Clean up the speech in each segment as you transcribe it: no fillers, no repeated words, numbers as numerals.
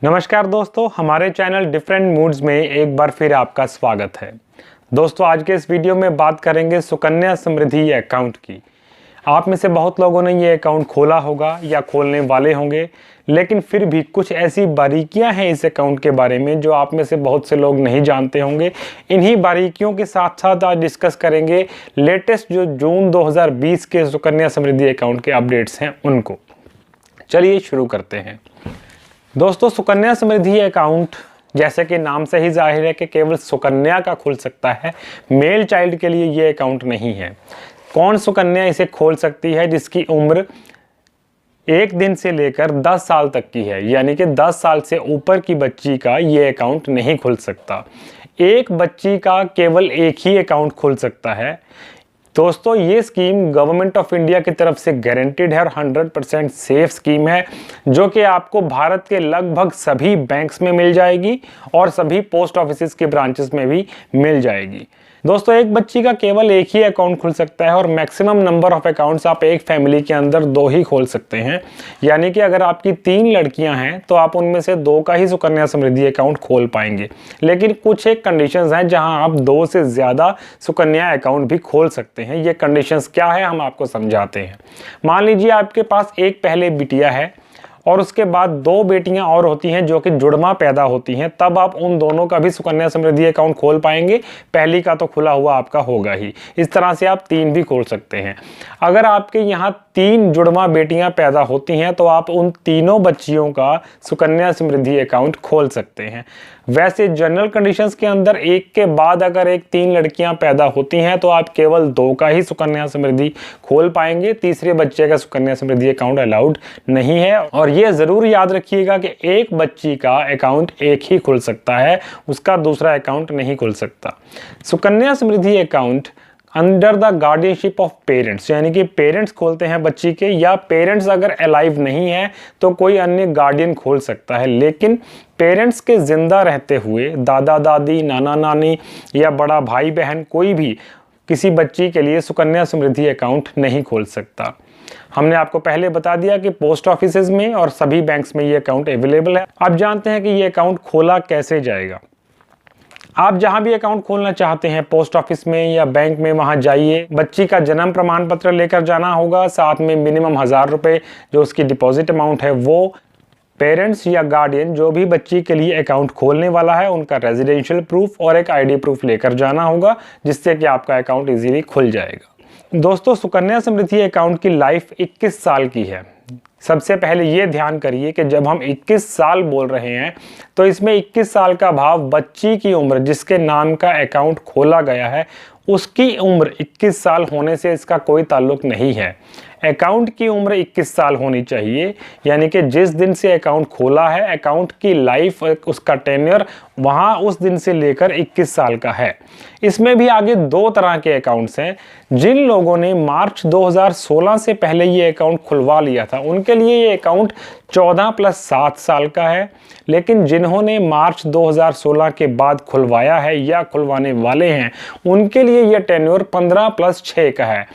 नमस्कार दोस्तों, हमारे चैनल डिफरेंट मूड्स में एक बार फिर आपका स्वागत है। दोस्तों, आज के इस वीडियो में बात करेंगे सुकन्या समृद्धि अकाउंट की। आप में से बहुत लोगों ने ये अकाउंट खोला होगा या खोलने वाले होंगे, लेकिन फिर भी कुछ ऐसी बारीकियां हैं इस अकाउंट के बारे में जो आप में से बहुत से लोग नहीं जानते होंगे। इन्हीं बारीकियों के साथ साथ आज डिस्कस करेंगे लेटेस्ट जो जून 2020 के सुकन्या समृद्धि अकाउंट के अपडेट्स हैं उनको। चलिए शुरू करते हैं। दोस्तों, सुकन्या समृद्धि अकाउंट जैसे कि नाम से ही जाहिर है कि केवल सुकन्या का खुल सकता है, मेल चाइल्ड के लिए ये अकाउंट नहीं है। कौन सुकन्या इसे खोल सकती है? जिसकी उम्र 1 दिन से लेकर 10 साल तक की है, यानी कि 10 साल से ऊपर की बच्ची का ये अकाउंट नहीं खुल सकता। एक बच्ची का केवल एक ही अकाउंट खुल सकता है। दोस्तों, ये स्कीम गवर्नमेंट ऑफ इंडिया की तरफ से गारंटीड है और 100% सेफ स्कीम है, जो कि आपको भारत के लगभग सभी बैंक्स में मिल जाएगी और सभी पोस्ट ऑफिस के ब्रांचेस में भी मिल जाएगी। दोस्तों, एक बच्ची का केवल एक ही अकाउंट खुल सकता है और मैक्सिमम नंबर ऑफ अकाउंट्स आप एक फैमिली के अंदर 2 ही खोल सकते हैं। यानी कि अगर आपकी 3 लड़कियां हैं तो आप उनमें से 2 का ही सुकन्या समृद्धि अकाउंट खोल पाएंगे। लेकिन कुछ एक कंडीशंस हैं जहां आप 2 से ज़्यादा सुकन्या अकाउंट भी खोल सकते हैं। ये कंडीशंस क्या है, हम आपको समझाते हैं। मान लीजिए आपके पास एक पहले बिटिया है और उसके बाद 2 बेटियां और होती हैं जो कि जुड़वा पैदा होती हैं, तब आप उन दोनों का भी सुकन्या समृद्धि अकाउंट खोल पाएंगे। पहली का तो खुला हुआ आपका होगा ही। इस तरह से आप 3 भी खोल सकते हैं। अगर आपके यहाँ 3 जुड़वा बेटियां पैदा होती हैं तो आप उन तीनों बच्चियों का सुकन्या समृद्धि अकाउंट खोल सकते हैं। वैसे जनरल कंडीशंस के अंदर एक के बाद अगर 3 लड़कियां पैदा होती हैं तो आप केवल 2 का ही सुकन्या समृद्धि खोल पाएंगे। तीसरे बच्चे का सुकन्या समृद्धि अकाउंट अलाउड नहीं है। और ये जरूर याद रखिएगा कि एक बच्ची का अकाउंट एक ही खुल सकता है, उसका दूसरा अकाउंट नहीं खुल सकता। Sukanya Samriddhi account under the guardianship of parents, यानी कि पेरेंट्स खोलते हैं बच्ची के, या पेरेंट्स अगर अलाइव नहीं है तो कोई अन्य गार्डियन खोल सकता है। लेकिन पेरेंट्स के जिंदा रहते हुए दादा दादी, नाना नानी या बड़ा भाई बहन कोई भी किसी बच्ची के लिए सुकन्या समृद्धि अकाउंट नहीं खोल सकता। हमने आपको पहले बता दिया कि पोस्ट ऑफिसेज में और सभी बैंक्स में ये अकाउंट अवेलेबल है। अब जानते हैं कि ये अकाउंट खोला कैसे जाएगा। आप जहां भी अकाउंट खोलना चाहते हैं, पोस्ट ऑफिस में या बैंक में, वहां जाइए। बच्ची का जन्म प्रमाण पत्र लेकर जाना होगा, साथ में मिनिमम 1000 रुपये जो उसकी डिपॉजिट अमाउंट है वो। पेरेंट्स या गार्डियन जो भी बच्ची के लिए अकाउंट खोलने वाला है उनका रेजिडेंशियल प्रूफ और एक आईडी प्रूफ लेकर जाना होगा, जिससे कि आपका अकाउंट इजीली खुल जाएगा। दोस्तों, सुकन्या समृद्धि अकाउंट की लाइफ 21 साल की है। सबसे पहले ये ध्यान करिए कि जब हम 21 साल बोल रहे हैं तो इसमें 21 साल का भाव बच्ची की उम्र जिसके नाम का अकाउंट खोला गया है उसकी उम्र 21 साल होने से इसका कोई ताल्लुक नहीं है। अकाउंट की उम्र 21 साल होनी चाहिए, यानी कि जिस दिन से अकाउंट खोला है अकाउंट की लाइफ, उसका टेन्योर वहाँ उस दिन से लेकर 21 साल का है। इसमें भी आगे 2 तरह के अकाउंट्स हैं। जिन लोगों ने मार्च 2016 से पहले ये अकाउंट खुलवा लिया था उनके लिए ये अकाउंट 14 + 7 साल का है। लेकिन जिन्होंने मार्च 2016 के बाद खुलवाया है या खुलवाने वाले हैं उनके लिए यह टेन्योर 15 + 6 का है।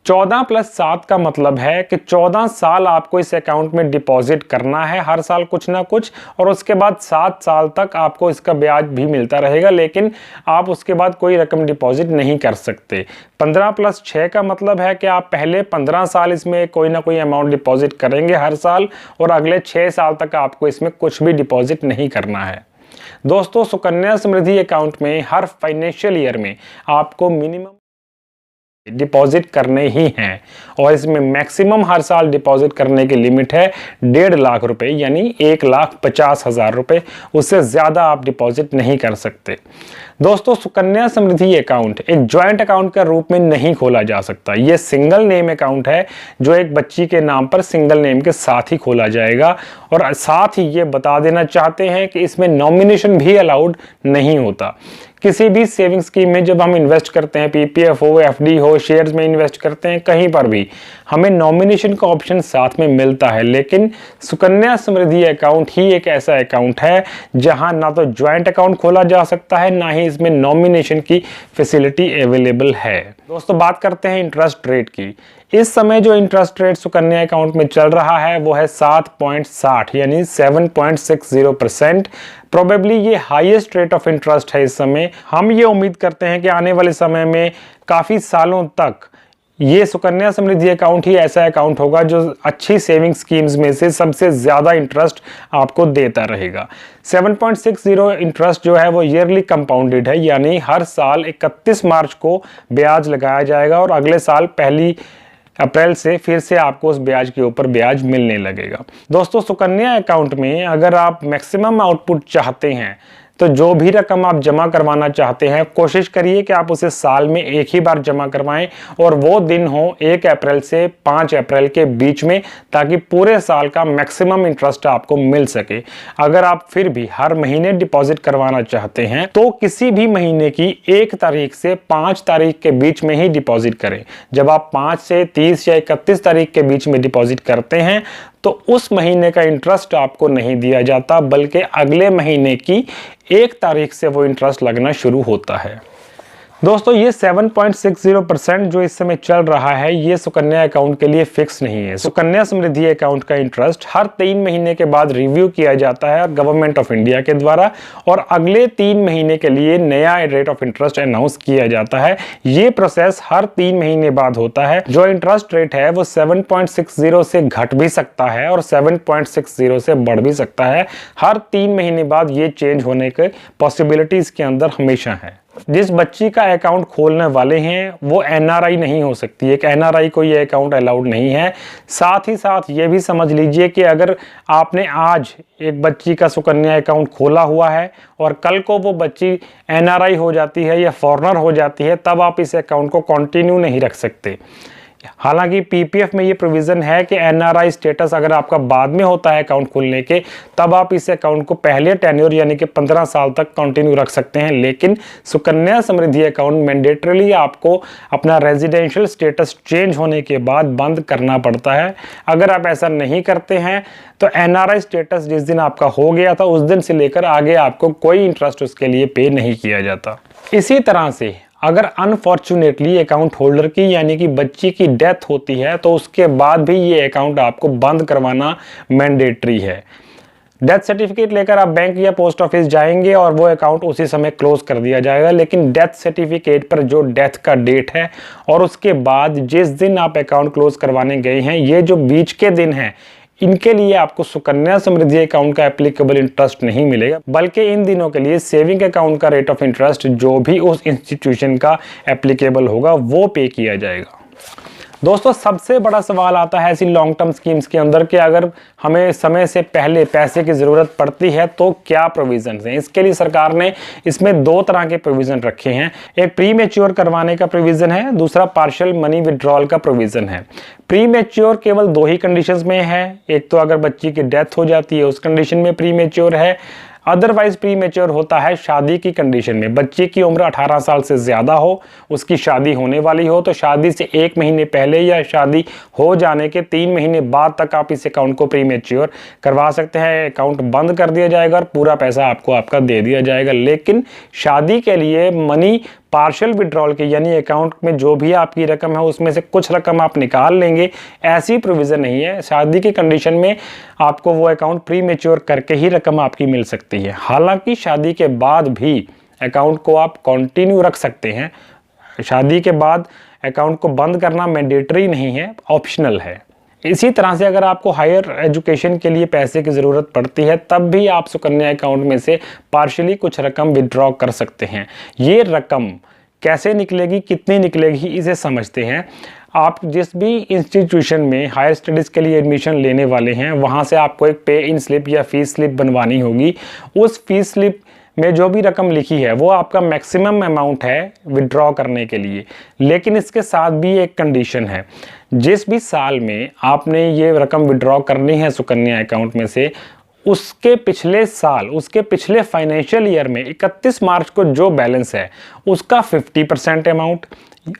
14 + 7 का मतलब है कि 14 साल आपको इस अकाउंट में डिपॉजिट करना है, हर साल कुछ ना कुछ, और उसके बाद 7 साल तक आपको इसका ब्याज भी मिलता रहेगा, लेकिन आप उसके बाद कोई रकम डिपॉजिट नहीं कर सकते। 15 + 6 का मतलब है कि आप पहले 15 साल इसमें कोई ना कोई अमाउंट डिपॉजिट करेंगे हर साल, और अगले 6 साल तक आपको इसमें कुछ भी डिपॉजिट नहीं करना है। दोस्तों, सुकन्या समृद्धि अकाउंट में हर फाइनेंशियल ईयर में आपको मिनिमम डिपॉजिट करने ही हैं, और इसमें मैक्सिमम हर साल डिपॉजिट करने की लिमिट है 1.5 लाख रुपए, यानी 1,50,000 रुपए। उससे ज़्यादा आप डिपॉजिट नहीं कर सकते। दोस्तों, सुकन्या समृद्धि अकाउंट एक जॉइंट अकाउंट के रूप में नहीं खोला जा सकता। ये सिंगल नेम अकाउंट है जो एक बच्ची के नाम पर सिंगल नेम के साथ ही खोला जाएगा। और साथ ही ये बता देना चाहते हैं कि इसमें नॉमिनेशन भी अलाउड नहीं होता। किसी भी सेविंग स्कीम में जब हम इन्वेस्ट करते हैं, पीपीएफ हो, एफडी हो, शेयर्स में इन्वेस्ट करते हैं, कहीं पर भी हमें नॉमिनेशन का ऑप्शन साथ में मिलता है। लेकिन सुकन्या समृद्धि अकाउंट ही एक ऐसा अकाउंट है जहां ना तो ज्वाइंट अकाउंट खोला जा सकता है, ना ही इसमें नॉमिनेशन की फैसिलिटी अवेलेबल है। दोस्तों, बात करते हैं इंटरेस्ट रेट की। इस समय जो इंटरेस्ट रेट सुकन्या अकाउंट में चल रहा है वो है 7.60 यानी 7.60%। प्रोबेबली ये हाईएस्ट रेट ऑफ इंटरेस्ट है इस समय। हम ये उम्मीद करते हैं कि आने वाले समय में काफ़ी सालों तक ये सुकन्या समृद्धि अकाउंट ही ऐसा अकाउंट होगा जो अच्छी सेविंग स्कीम्स में से सबसे ज़्यादा इंटरेस्ट आपको देता रहेगा। 7.60 इंटरेस्ट जो है वो ईयरली कंपाउंडेड है, यानी हर साल 31 मार्च को ब्याज लगाया जाएगा और अगले साल 1 अप्रैल से फिर से आपको उस ब्याज के ऊपर ब्याज मिलने लगेगा। दोस्तों, सुकन्या अकाउंट में अगर आप मैक्सिमम आउटपुट चाहते हैं तो जो भी रकम आप जमा करवाना चाहते हैं कोशिश करिए कि आप उसे साल में एक ही बार जमा करवाएं और वो दिन हो 1 अप्रैल से 5 अप्रैल के बीच में, ताकि पूरे साल का मैक्सिमम इंटरेस्ट आपको मिल सके। अगर आप फिर भी हर महीने डिपॉजिट करवाना चाहते हैं तो किसी भी महीने की 1 तारीख से 5 तारीख के बीच में ही डिपॉजिट करें। जब आप 5 से 30 या 31 तारीख के बीच में डिपॉजिट करते हैं तो उस महीने का इंटरेस्ट आपको नहीं दिया जाता, बल्कि अगले महीने की 1 तारीख से वो इंटरेस्ट लगना शुरू होता है। दोस्तों, ये 7.60% जो इस समय चल रहा है ये सुकन्या अकाउंट के लिए फिक्स नहीं है। सुकन्या समृद्धि अकाउंट का इंटरेस्ट हर 3 महीने के बाद रिव्यू किया जाता है गवर्नमेंट ऑफ इंडिया के द्वारा और अगले 3 महीने के लिए नया रेट ऑफ इंटरेस्ट अनाउंस किया जाता है। ये प्रोसेस हर 3 महीने बाद होता है। जो इंटरेस्ट रेट है वो 7.60 से घट भी सकता है और 7.60 से बढ़ भी सकता है। हर 3 महीने बाद ये चेंज होने के पॉसिबिलिटी इसके अंदर हमेशा है। जिस बच्ची का अकाउंट खोलने वाले हैं वो एनआरआई नहीं हो सकती। एक एनआरआई को ये अकाउंट अलाउड नहीं है। साथ ही साथ ये भी समझ लीजिए कि अगर आपने आज एक बच्ची का सुकन्या अकाउंट खोला हुआ है और कल को वो बच्ची एनआरआई हो जाती है या फॉरेनर हो जाती है, तब आप इस अकाउंट को कंटिन्यू नहीं रख सकते। हालांकि पीपीएफ में ये प्रोविजन है कि एनआरआई स्टेटस अगर आपका बाद में होता है अकाउंट खुलने के, तब आप इस अकाउंट को पहले टेन्योर यानी कि 15 साल तक कंटिन्यू रख सकते हैं। लेकिन सुकन्या समृद्धि अकाउंट मैंडेटरीली आपको अपना रेजिडेंशियल स्टेटस चेंज होने के बाद बंद करना पड़ता है। अगर आप ऐसा नहीं करते हैं तो एनआरआई स्टेटस जिस दिन आपका हो गया था उस दिन से लेकर आगे आपको कोई इंटरेस्ट उसके लिए पे नहीं किया जाता। इसी तरह से अगर अनफॉर्चुनेटली अकाउंट होल्डर की यानी कि बच्ची की डेथ होती है तो उसके बाद भी ये अकाउंट आपको बंद करवाना मैंडेटरी है। डेथ सर्टिफिकेट लेकर आप बैंक या पोस्ट ऑफिस जाएंगे और वो अकाउंट उसी समय क्लोज कर दिया जाएगा, लेकिन डेथ सर्टिफिकेट पर जो डेथ का डेट है और उसके बाद जिस दिन आप अकाउंट क्लोज करवाने गए हैं, ये जो बीच के दिन है, इनके लिए आपको सुकन्या समृद्धि अकाउंट का एप्लीकेबल इंटरेस्ट नहीं मिलेगा, बल्कि इन दिनों के लिए सेविंग अकाउंट का रेट ऑफ इंटरेस्ट जो भी उस इंस्टीट्यूशन का एप्लीकेबल होगा वो पे किया जाएगा। दोस्तों, सबसे बड़ा सवाल आता है ऐसी लॉन्ग टर्म स्कीम्स के अंदर कि अगर हमें समय से पहले पैसे की ज़रूरत पड़ती है तो क्या प्रोविजन हैं। इसके लिए सरकार ने इसमें 2 तरह के प्रोविज़न रखे हैं। एक प्री मैच्योर करवाने का प्रोविज़न है, दूसरा पार्शियल मनी विड्रॉल का प्रोविज़न है। प्री मैच्योर केवल 2 ही कंडीशंस में है। एक तो अगर बच्ची की डेथ हो जाती है उस कंडीशन में प्री मैच्योर है, अदरवाइज प्री मैच्योर होता है शादी की कंडीशन में। बच्ची की उम्र 18 साल से ज़्यादा हो, उसकी शादी होने वाली हो, तो शादी से 1 महीने पहले या शादी हो जाने के 3 महीने बाद तक आप इस अकाउंट को प्री मैच्योर करवा सकते हैं। अकाउंट बंद कर दिया जाएगा और पूरा पैसा आपको आपका दे दिया जाएगा। लेकिन शादी के लिए मनी पार्शियल विड्रॉल के यानी अकाउंट में जो भी आपकी रकम है उसमें से कुछ रकम आप निकाल लेंगे, ऐसी प्रोविज़न नहीं है। शादी की कंडीशन में आपको वो अकाउंट प्री मैच्योर करके ही रकम आपकी मिल सकती है। हालांकि शादी के बाद भी अकाउंट को आप कंटिन्यू रख सकते हैं। शादी के बाद अकाउंट को बंद करना मैंडेटरी नहीं है, ऑप्शनल है। इसी तरह से अगर आपको हायर एजुकेशन के लिए पैसे की ज़रूरत पड़ती है तब भी आप सुकन्या अकाउंट में से पार्शियली कुछ रकम विड्रॉ कर सकते हैं। ये रकम कैसे निकलेगी, कितनी निकलेगी, इसे समझते हैं। आप जिस भी इंस्टीट्यूशन में हायर स्टडीज़ के लिए एडमिशन लेने वाले हैं वहाँ से आपको एक पे इन स्लिप या फीस स्लिप बनवानी होगी। उस फीस स्लिप में जो भी रकम लिखी है वो आपका मैक्सिमम अमाउंट है विड्रॉ करने के लिए। लेकिन इसके साथ भी एक कंडीशन है, जिस भी साल में आपने ये रकम विड्रॉ करनी है सुकन्या अकाउंट में से, उसके पिछले साल, उसके पिछले फाइनेंशियल ईयर में 31 मार्च को जो बैलेंस है उसका 50% अमाउंट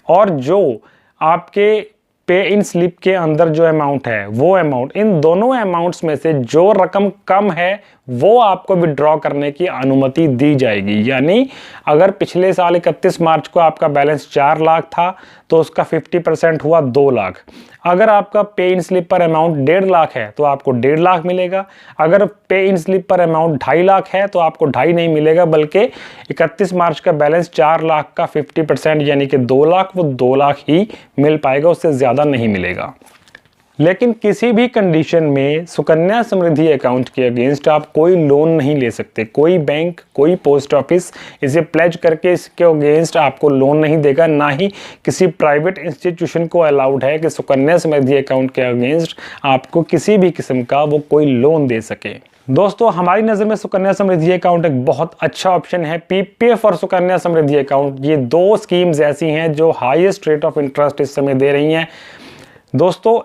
और जो आपके पे इन स्लिप के अंदर जो अमाउंट है वो अमाउंट, इन दोनों अमाउंट्स में से जो रकम कम है वो आपको विड्रॉ करने की अनुमति दी जाएगी। यानी अगर पिछले साल 31 मार्च को आपका बैलेंस 4 लाख था तो उसका 50% हुआ 2 लाख। अगर आपका पे इन स्लिप पर अमाउंट 1.5 लाख है तो आपको 1.5 लाख मिलेगा। अगर पे इन स्लिप पर अमाउंट 2.5 लाख है तो आपको 2.5 नहीं मिलेगा, बल्कि 31 मार्च का बैलेंस 4 लाख का 50% यानी कि 2 लाख, वो 2 लाख ही मिल पाएगा, उससे ज़्यादा नहीं मिलेगा। लेकिन किसी भी कंडीशन में सुकन्या समृद्धि अकाउंट के अगेंस्ट आप कोई लोन नहीं ले सकते। कोई बैंक, कोई पोस्ट ऑफिस इसे प्लेज करके इसके अगेंस्ट आपको लोन नहीं देगा। ना ही किसी प्राइवेट इंस्टीट्यूशन को अलाउड है कि सुकन्या समृद्धि अकाउंट के अगेंस्ट आपको किसी भी किस्म का वो कोई लोन दे सके। दोस्तों, हमारी नज़र में सुकन्या समृद्धि अकाउंट एक बहुत अच्छा ऑप्शन है। पीपीएफ और सुकन्या समृद्धि अकाउंट, ये 2 स्कीम्स ऐसी हैं जो हाईएस्ट रेट ऑफ इंटरेस्ट इस समय दे रही हैं। दोस्तों,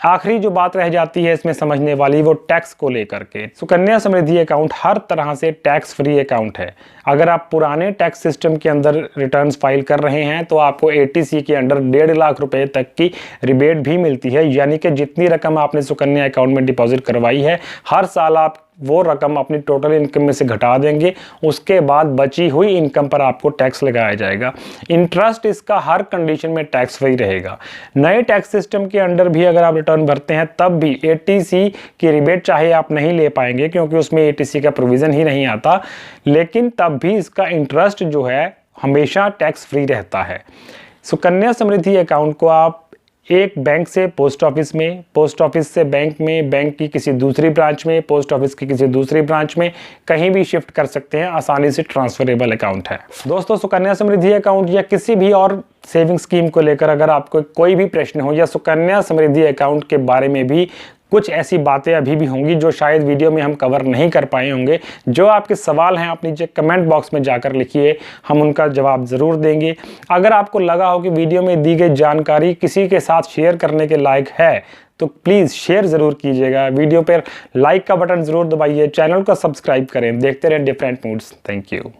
आखिरी जो बात रह जाती है इसमें समझने वाली, वो टैक्स को लेकर के। सुकन्या समृद्धि अकाउंट हर तरह से टैक्स फ्री अकाउंट है। अगर आप पुराने टैक्स सिस्टम के अंदर रिटर्न्स फाइल कर रहे हैं तो आपको एटीसी के अंडर 1.5 लाख रुपए तक की रिबेट भी मिलती है। यानी कि जितनी रकम आपने सुकन्या अकाउंट में डिपॉजिट करवाई है, हर साल आप वो रकम अपनी टोटल इनकम में से घटा देंगे, उसके बाद बची हुई इनकम पर आपको टैक्स लगाया जाएगा। इंटरेस्ट इसका हर कंडीशन में टैक्स फ्री रहेगा। नए टैक्स सिस्टम के अंडर भी अगर आप रिटर्न भरते हैं तब भी एटीसी की रिबेट चाहे आप नहीं ले पाएंगे, क्योंकि उसमें एटीसी का प्रोविज़न ही नहीं आता, लेकिन तब भी इसका इंटरेस्ट जो है हमेशा टैक्स फ्री रहता है। सुकन्या समृद्धि अकाउंट को आप एक बैंक से पोस्ट ऑफिस में, पोस्ट ऑफिस से बैंक में, बैंक की किसी दूसरी ब्रांच में, पोस्ट ऑफिस की किसी दूसरी ब्रांच में कहीं भी शिफ्ट कर सकते हैं। आसानी से ट्रांसफरेबल अकाउंट है। दोस्तों, सुकन्या समृद्धि अकाउंट या किसी भी और सेविंग स्कीम को लेकर अगर आपको कोई भी प्रश्न हो, या सुकन्या समृद्धि अकाउंट के बारे में भी कुछ ऐसी बातें अभी भी होंगी जो शायद वीडियो में हम कवर नहीं कर पाए होंगे, जो आपके सवाल हैं आप नीचे कमेंट बॉक्स में जाकर लिखिए, हम उनका जवाब ज़रूर देंगे। अगर आपको लगा हो कि वीडियो में दी गई जानकारी किसी के साथ शेयर करने के लायक है तो प्लीज़ शेयर ज़रूर कीजिएगा। वीडियो पर लाइक का बटन ज़रूर दबाइए, चैनल को सब्सक्राइब करें। देखते रहें डिफरेंट मूड्स। Thank you.